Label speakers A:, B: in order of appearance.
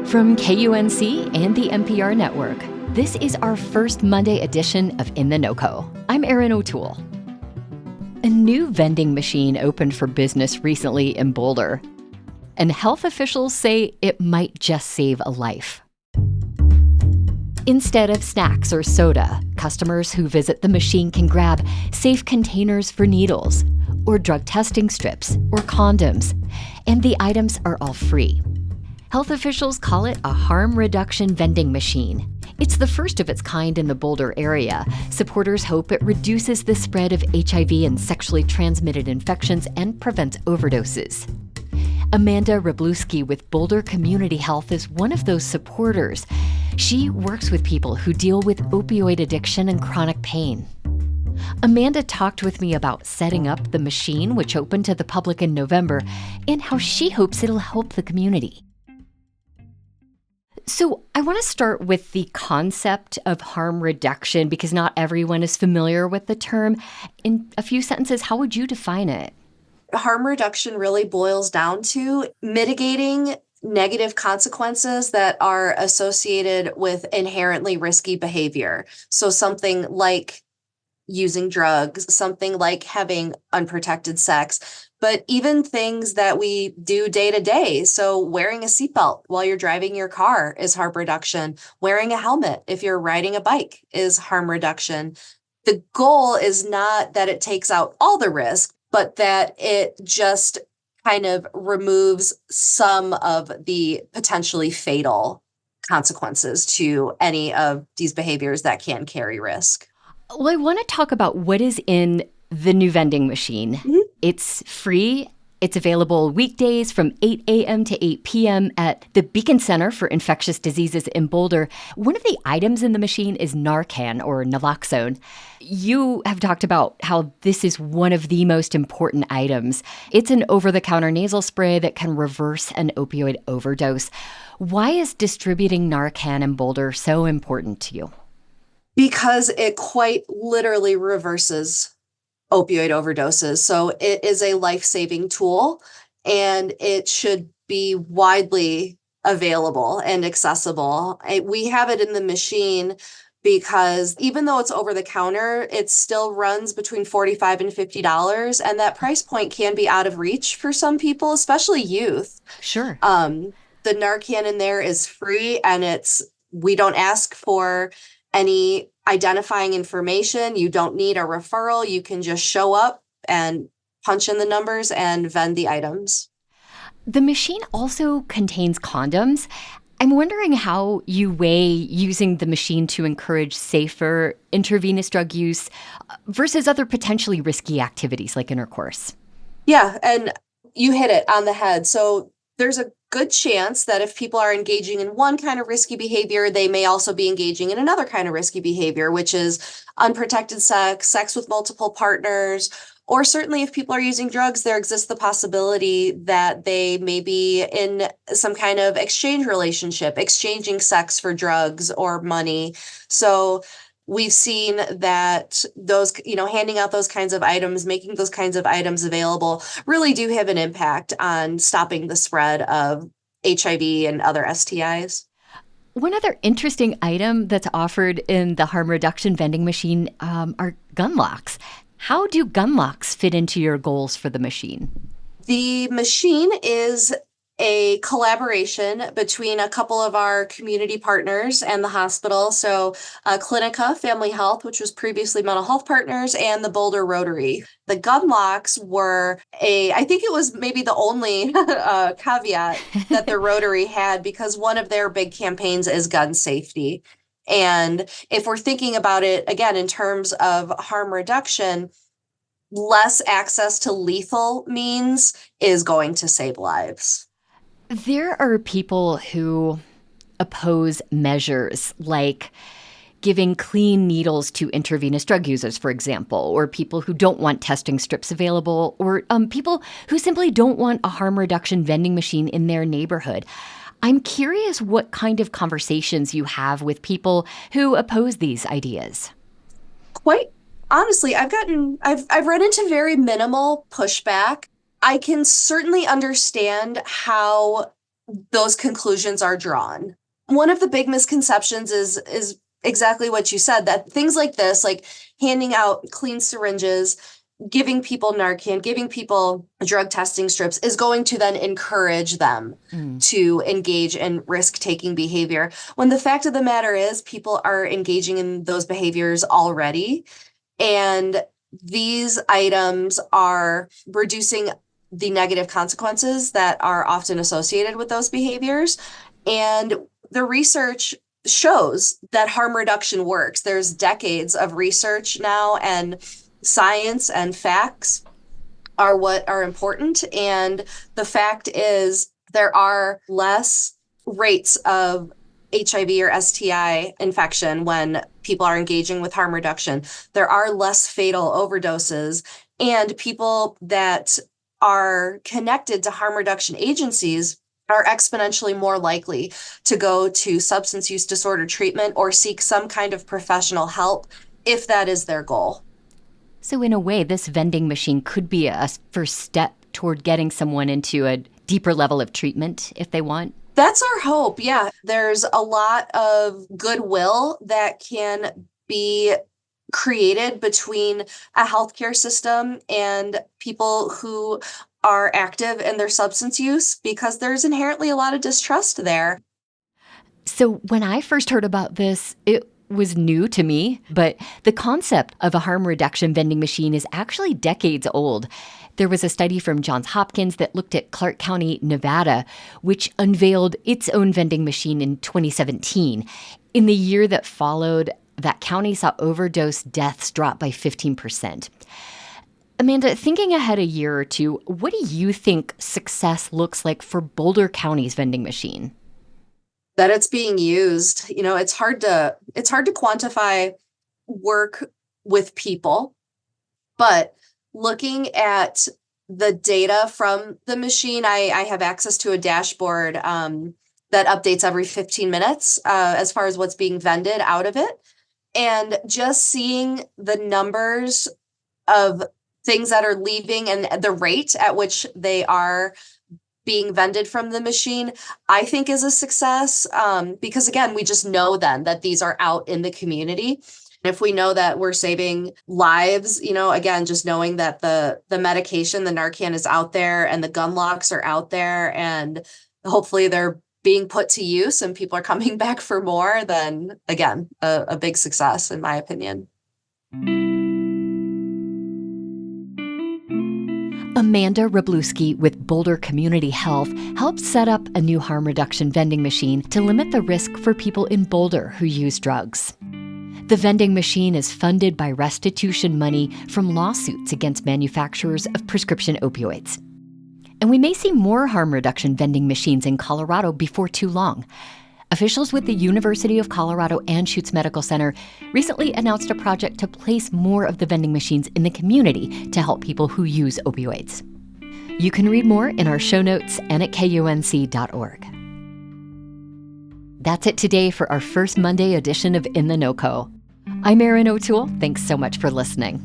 A: From KUNC and the NPR network, this is our first Monday edition of In The NoCo. I'm Erin O'Toole. A new vending machine opened for business recently in Boulder, and health officials say it might just save a life. Instead of snacks or soda, customers who visit the machine can grab safe containers for needles, or drug testing strips, or condoms, and the items are all free. Health officials call it a harm reduction vending machine. It's the first of its kind in the Boulder area. Supporters hope it reduces the spread of HIV and sexually transmitted infections and prevents overdoses. Amanda Wroblewski with Boulder Community Health is one of those supporters. She works with people who deal with opioid addiction and chronic pain. Amanda talked with me about setting up the machine, which opened to the public in November, and how she hopes it'll help the community. So I want to start with the concept of harm reduction because not everyone is familiar with the term. In a few sentences, how would you define it?
B: Harm reduction really boils down to mitigating negative consequences that are associated with inherently risky behavior. So something like using drugs, something like having unprotected sex, but even things that we do day to day. So wearing a seatbelt while you're driving your car is harm reduction. Wearing a helmet if you're riding a bike is harm reduction. The goal is not that it takes out all the risk, but that it just kind of removes some of the potentially fatal consequences to any of these behaviors that can carry risk.
A: Well, I want to talk about what is in the new vending machine. Mm-hmm. It's free. It's available weekdays from 8 a.m. to 8 p.m. at the Beacon Center for Infectious Diseases in Boulder. One of the items in the machine is Narcan, or naloxone. You have talked about how this is one of the most important items. It's an over-the-counter nasal spray that can reverse an opioid overdose. Why is distributing Narcan in Boulder so important to you?
B: Because it quite literally reverses opioid overdoses. So it is a life-saving tool, and it should be widely available and accessible. We have it in the machine because even though it's over the counter, it still runs between $45 and $50, and that price point can be out of reach for some people, especially youth.
A: Sure.
B: The Narcan in there is free, and we don't ask for any identifying information. You don't need a referral. You can just show up and punch in the numbers and vend the items.
A: The machine also contains condoms. I'm wondering how you weigh using the machine to encourage safer intravenous drug use versus other potentially risky activities like intercourse.
B: Yeah, and you hit it on the head. So there's a good chance that if people are engaging in one kind of risky behavior, they may also be engaging in another kind of risky behavior, which is unprotected sex, sex with multiple partners, or certainly if people are using drugs, there exists the possibility that they may be in some kind of exchange relationship, exchanging sex for drugs or money. So we've seen that those, handing out those kinds of items, making those kinds of items available really do have an impact on stopping the spread of HIV and other STIs.
A: One other interesting item that's offered in the harm reduction vending machine are gun locks. How do gun locks fit into your goals for the machine?
B: The machine is a collaboration between a couple of our community partners and the hospital. So Clinica Family Health, which was previously Mental Health Partners, and the Boulder Rotary. The gun locks were I think it was maybe the only caveat that the Rotary had, because one of their big campaigns is gun safety. And if we're thinking about it, again, in terms of harm reduction, less access to lethal means is going to save lives.
A: There are people who oppose measures like giving clean needles to intravenous drug users, for example, or people who don't want testing strips available, or people who simply don't want a harm reduction vending machine in their neighborhood. I'm curious what kind of conversations you have with people who oppose these ideas.
B: Quite honestly, I've run into very minimal pushback. I can certainly understand how those conclusions are drawn. One of the big misconceptions is exactly what you said, that things like this, like handing out clean syringes, giving people Narcan, giving people drug testing strips, is going to then encourage them to engage in risk-taking behavior. When the fact of the matter is, people are engaging in those behaviors already. And these items are reducing the negative consequences that are often associated with those behaviors. And the research shows that harm reduction works. There's decades of research now, and science and facts are what are important. And the fact is, there are less rates of HIV or STI infection when people are engaging with harm reduction. There are less fatal overdoses, and people that are connected to harm reduction agencies are exponentially more likely to go to substance use disorder treatment or seek some kind of professional help if that is their goal.
A: So in a way, this vending machine could be a first step toward getting someone into a deeper level of treatment if they want.
B: That's our hope. Yeah. There's a lot of goodwill that can be created between a healthcare system and people who are active in their substance use, because there's inherently a lot of distrust there.
A: So when I first heard about this, it was new to me, but the concept of a harm reduction vending machine is actually decades old. There was a study from Johns Hopkins that looked at Clark County, Nevada, which unveiled its own vending machine in 2017. In the year that followed, that county saw overdose deaths drop by 15%. Amanda, thinking ahead a year or two, what do you think success looks like for Boulder County's vending machine?
B: That it's being used. It's hard to quantify work with people, but looking at the data from the machine, I have access to a dashboard that updates every 15 minutes as far as what's being vended out of it. And just seeing the numbers of things that are leaving and the rate at which they are being vended from the machine, I think is a success. Because again, we just know then that these are out in the community. If we know that we're saving lives, again, just knowing that the medication, the Narcan, is out there and the gun locks are out there, and hopefully they're being put to use and people are coming back for more, then again, a big success in my opinion.
A: Amanda Wroblewski with Boulder Community Health helped set up a new harm reduction vending machine to limit the risk for people in Boulder who use drugs. The vending machine is funded by restitution money from lawsuits against manufacturers of prescription opioids. And we may see more harm reduction vending machines in Colorado before too long. Officials with the University of Colorado Anschutz Medical Center recently announced a project to place more of the vending machines in the community to help people who use opioids. You can read more in our show notes and at KUNC.org. That's it today for our first Monday edition of In The NoCo. I'm Erin O'Toole. Thanks so much for listening.